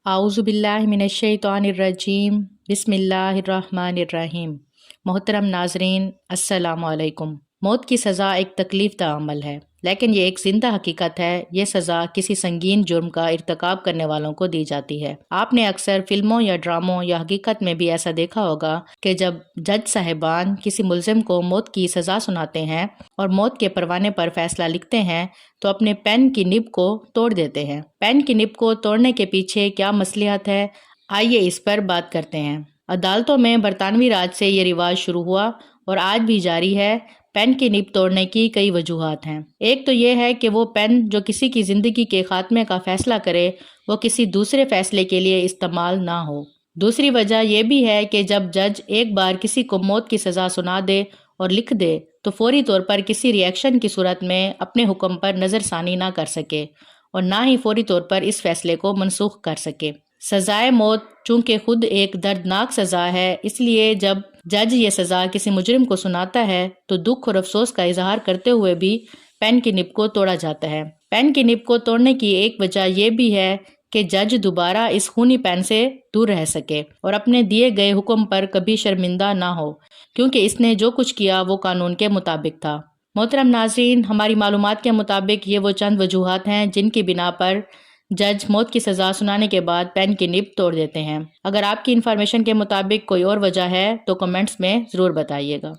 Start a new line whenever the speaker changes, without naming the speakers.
اعوذ باللہ من الشیطان الرجیم بسم اللہ الرحمن الرحیم۔ محترم ناظرین، السلام علیکم۔ موت کی سزا ایک تکلیف دہ عمل ہے، لیکن یہ ایک زندہ حقیقت ہے۔ یہ سزا کسی سنگین جرم کا ارتکاب کرنے والوں کو دی جاتی ہے۔ آپ نے اکثر فلموں یا ڈراموں یا حقیقت میں بھی ایسا دیکھا ہوگا کہ جب جج صاحبان کسی ملزم کو موت کی سزا سناتے ہیں اور موت کے پروانے پر فیصلہ لکھتے ہیں تو اپنے پین کی نب کو توڑ دیتے ہیں۔ پین کی نب کو توڑنے کے پیچھے کیا مصلحت ہے، آئیے اس پر بات کرتے ہیں۔ عدالتوں میں برطانوی راج سے یہ رواج شروع ہوا اور آج بھی جاری ہے۔ پین کی نب توڑنے کی کئی وجوہات ہیں۔ ایک تو یہ ہے کہ وہ پین جو کسی کی زندگی کے خاتمے کا فیصلہ کرے وہ کسی دوسرے فیصلے کے لیے استعمال نہ ہو۔ دوسری وجہ یہ بھی ہے کہ جب جج ایک بار کسی کو موت کی سزا سنا دے اور لکھ دے تو فوری طور پر کسی ری ایکشن کی صورت میں اپنے حکم پر نظر ثانی نہ کر سکے اور نہ ہی فوری طور پر اس فیصلے کو منسوخ کر سکے۔ سزائے موت چونکہ خود ایک دردناک سزا ہے، اس لیے جب جج یہ سزا کسی مجرم کو سناتا ہے تو دکھ اور افسوس کا اظہار کرتے ہوئے بھی پین کی نب کو توڑا جاتا ہے۔ پین کی نب کو توڑنے کی ایک وجہ یہ بھی ہے کہ جج دوبارہ اس خونی پین سے دور رہ سکے اور اپنے دیے گئے حکم پر کبھی شرمندہ نہ ہو، کیونکہ اس نے جو کچھ کیا وہ قانون کے مطابق تھا۔ محترم ناظرین، ہماری معلومات کے مطابق یہ وہ چند وجوہات ہیں جن کی بنا پر جج موت کی سزا سنانے کے بعد پین کی نب توڑ دیتے ہیں۔ اگر آپ کی انفارمیشن کے مطابق کوئی اور وجہ ہے تو کمنٹس میں ضرور بتائیے گا۔